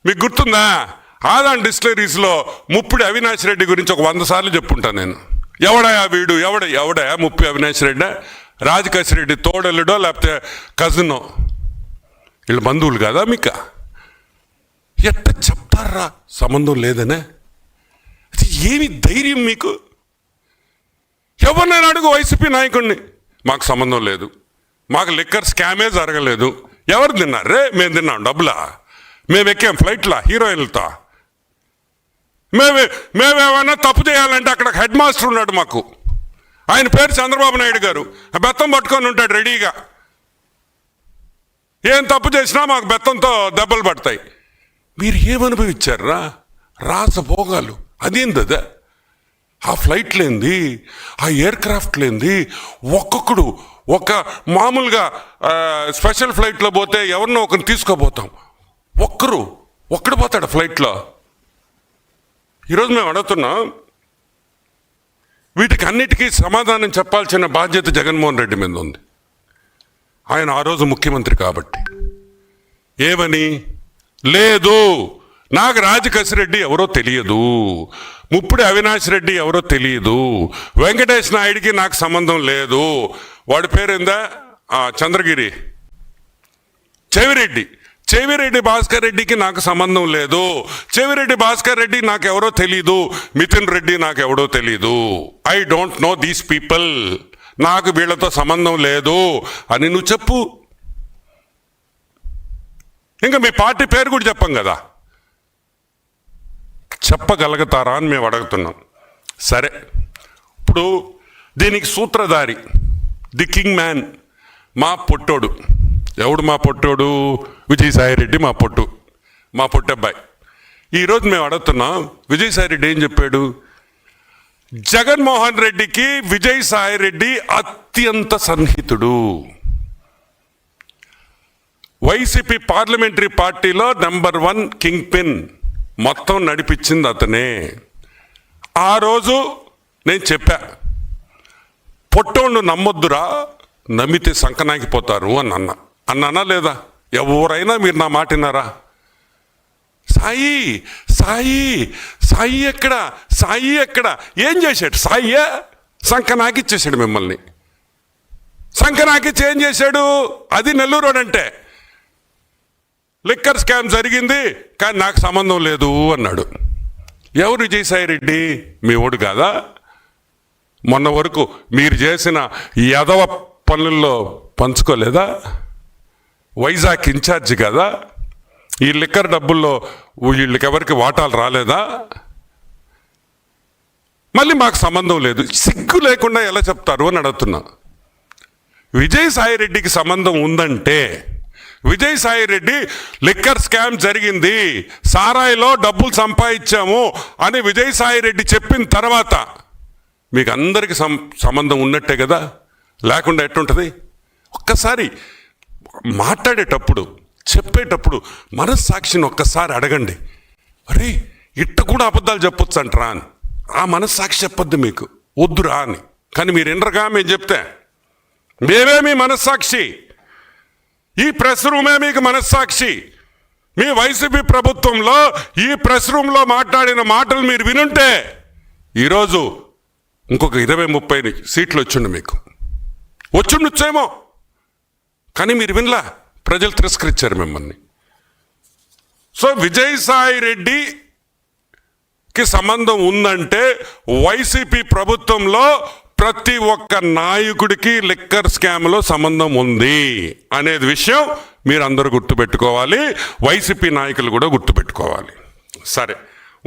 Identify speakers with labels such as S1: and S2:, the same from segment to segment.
S1: మీకు గుర్తుందా? ఆదాన్ డిస్టిలరీస్లో ముప్పిడి అవినాష్ రెడ్డి గురించి ఒక 100 సార్లు చెప్పుంటాను నేను. ఎవడయా వీడు, ఎవడయా ముప్పిడి అవినాష్ రెడ్డి? రాజకేశ్ రెడ్డి తోడల్లుడో లేకపోతే కజినో? వీళ్ళు బంధువులు కాదా మీకు? ఎట్ట చెప్తారా సంబంధం లేదనే? అది ఏమి ధైర్యం మీకు? ఎవరినైనా అడుగు వైసీపీ నాయకుడిని, మాకు సంబంధం లేదు, మాకు లిక్కర్ స్కామే జరగలేదు. ఎవరు తిన్నారు? మేము తిన్నాం డబ్బులా? మేము ఎక్కాం ఫ్లైట్లా హీరోయిన్లతో? మేమేమైనా తప్పు చేయాలంటే అక్కడ హెడ్ మాస్టర్ ఉన్నాడు మాకు, ఆయన పేరు చంద్రబాబు నాయుడు గారు. బెత్తం పట్టుకొని ఉంటాడు రెడీగా. ఏం తప్పు చేసినా మాకు బెత్తంతో దెబ్బలు పడతాయి. మీరు ఏమనుభవించారా? రాసభోగాలు. అదేందా? ఆ ఫ్లైట్లేంది, ఆ ఎయిర్ క్రాఫ్ట్లేంది, ఒక్కొక్కడు ఒక మామూలుగా స్పెషల్ ఫ్లైట్లో పోతే ఎవరినో ఒకరిని తీసుకోపోతాం, ఒక్కడు పోతాడు ఫ్లైట్లో. ఈరోజు మేము అడుగుతున్నాం, వీటికి అన్నిటికీ సమాధానం చెప్పాల్సిన బాధ్యత జగన్మోహన్ రెడ్డి మీద ఉంది. ఆయన ఆ రోజు ముఖ్యమంత్రి కాబట్టి. ఏమని? లేదు, నాకు రాజకేశ్ రెడ్డి ఎవరో తెలియదు, ముప్పిడి అవినాష్ రెడ్డి ఎవరో తెలియదు, వెంకటేష్ నాయుడికి నాకు సంబంధం లేదు. వాడి పేరేందా? చంద్రగిరి చెవిరెడ్డి భాస్కర్ రెడ్డికి నాకు సంబంధం లేదు. చెవిరెడ్డి భాస్కర్ రెడ్డి నాకెవరో తెలీదు, మిథున్ రెడ్డి నాకెవడో తెలీదు. I don't know these people, నాకు వీళ్ళతో సంబంధం లేదు అని నువ్వు చెప్పు. ఇంకా మీ పార్టీ పేరు కూడా చెప్పం కదా, చెప్పగలుగుతారా అని మేము అడుగుతున్నాం. సరే, ఇప్పుడు దీనికి సూత్రధారి, ది కింగ్ మ్యాన్, మా పొట్టోడు. ఎవడు మా పొట్టోడు? విజయసాయిరెడ్డి మా పొట్టబ్బాయి. ఈరోజు మేము అడుగుతున్నాం, విజయసాయిరెడ్డి ఏం చెప్పాడు? జగన్మోహన్ రెడ్డికి విజయసాయిరెడ్డి అత్యంత సన్నిహితుడు. వైసీపీ పార్లమెంటరీ పార్టీలో నెంబర్ 1 కింగ్ పిన్, మొత్తం నడిపించింది అతనే. ఆ రోజు నేను చెప్పా, పొట్టోళ్ళు నమ్మొద్దురా, నమ్మితే సంకనాకిపోతారు అని అన్నానా లేదా? ఎవరైనా మీరు నా మాట విన్నారా? సాయి ఎక్కడ ఏం చేశాడు? సాయియే సంకనాకిచ్చేసాడు మిమ్మల్ని. సంకనాకిచ్చి ఏం చేశాడు? అది నెల్లూరు అంటే లిక్కర్ స్కామ్ జరిగింది కానీ నాకు సంబంధం లేదు అన్నాడు. ఎవరు విజయసాయిరెడ్డి? మీ ఓడు కాదా? మొన్న వరకు మీరు చేసిన యదవ పనుల్లో పంచుకోలేదా? వైజాగ్ ఇన్ఛార్జ్ కదా? ఈ లిక్కర్ డబ్బుల్లో వీళ్ళకెవరికి వాటాలు రాలేదా? మళ్ళీ మాకు సంబంధం లేదు, సిగ్గు లేకుండా ఎలా చెప్తారు అని అడుగుతున్నా. విజయసాయిరెడ్డికి సంబంధం ఉందంటే, విజయసాయిరెడ్డి లిక్కర్ స్కామ్ జరిగింది, సారాయిలో డబ్బులు సంపాదించాము అని విజయసాయిరెడ్డి చెప్పిన తర్వాత మీకు అందరికీ సంబంధం ఉన్నట్టే కదా, లేకుండా ఎట్టుంటుంది? ఒక్కసారి మాట్లాడేటప్పుడు చెప్పేటప్పుడు మనస్సాక్షిని ఒక్కసారి అడగండి. అరే ఇట్ట కూడా అబద్ధాలు చెప్పొచ్చు అంటారా అని. ఆ మనస్సాక్షి చెప్పొద్దు మీకు, వద్దురా అని. కానీ మీరు ఎండరుగా మేము చెప్తే, మేమే మీ మనస్సాక్షి, ఈ ప్రెస్ రూమే మీకు మనస్సాక్షి. మీ వైసీపీ ప్రభుత్వంలో ఈ ప్రెస్ రూమ్లో మాట్లాడిన మాటలు మీరు వినుంటే ఈరోజు ఇంకొక 20-30 సీట్లు వచ్చిండు, మీకు వచ్చిండొచ్చేమో. కానీ మీరు వినలా, ప్రజలు తిరస్కరించారు మిమ్మల్ని. సో విజయసాయిరెడ్డికి సంబంధం ఉందంటే వైసీపీ ప్రభుత్వంలో ప్రతి ఒక్క నాయకుడికి లిక్కర్ స్కామ్లో సంబంధం ఉంది అనేది విషయం మీరు అందరూ గుర్తుపెట్టుకోవాలి, వైసీపీ నాయకులు కూడా గుర్తుపెట్టుకోవాలి. సరే,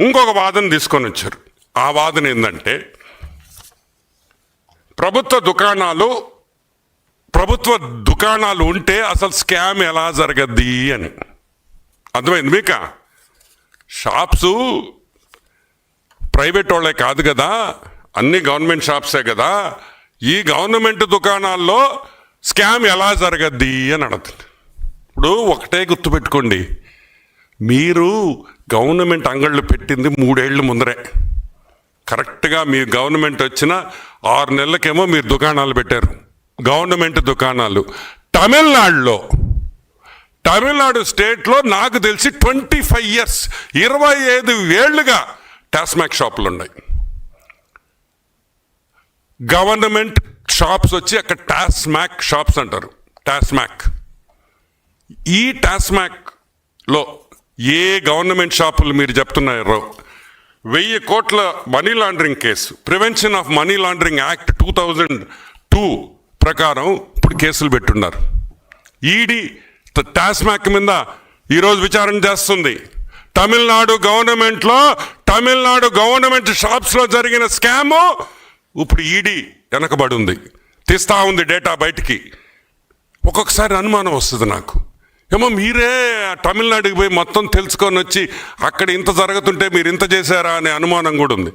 S1: ఇంకొక వాదన తీసుకొని వచ్చారు. ఆ వాదన ఏంటంటే, ప్రభుత్వ దుకాణాలు ఉంటే అసలు స్కామ్ ఎలా జరగద్ది అని. అర్థమైంది మీక? షాప్సు ప్రైవేట్ వాళ్ళే కాదు కదా, అన్ని గవర్నమెంట్ షాప్సే కదా. ఈ గవర్నమెంట్ దుకాణాల్లో స్కామ్ ఎలా జరగద్ది అని అడుగుతుంది. ఇప్పుడు ఒకటే గుర్తుపెట్టుకోండి, మీరు గవర్నమెంట్ అంగళ్ళు పెట్టింది 3 ఏళ్ల ముందరే. కరెక్ట్గా మీ గవర్నమెంట్ వచ్చిన 6 నెలలకేమో మీరు దుకాణాలు పెట్టారు, గవర్నమెంట్ దుకాణాలు. తమిళనాడు స్టేట్లో నాకు తెలిసి 25 years 25 ఏళ్లుగా టాస్మాక్ షాపులు ఉన్నాయి. గవర్నమెంట్ షాప్స్ వచ్చి అక్కడ టాస్మాక్ షాప్స్ అంటారు. టాస్మాక్, ఈ టాస్మాక్లో ఏ గవర్నమెంట్ షాపులు మీరు చెప్తున్నారో 1000 కోట్ల money laundering case, prevention of money laundering act 2002 ప్రకారం ఇప్పుడు కేసులు పెట్టున్నారు. ఈడీ టాస్మాక్ మీద ఈరోజు విచారణ చేస్తుంది. తమిళనాడు గవర్నమెంట్ షాప్స్లో జరిగిన స్కాము ఇప్పుడు ఈడీ వెనకబడి ఉంది, తీస్తా ఉంది డేటా బయటికి. ఒక్కొక్కసారి అనుమానం వస్తుంది నాకు, ఏమో మీరే తమిళనాడుకి పోయి మొత్తం తెలుసుకొని వచ్చి అక్కడ ఇంత జరుగుతుంటే మీరు ఇంత చేశారా అనే అనుమానం కూడా ఉంది.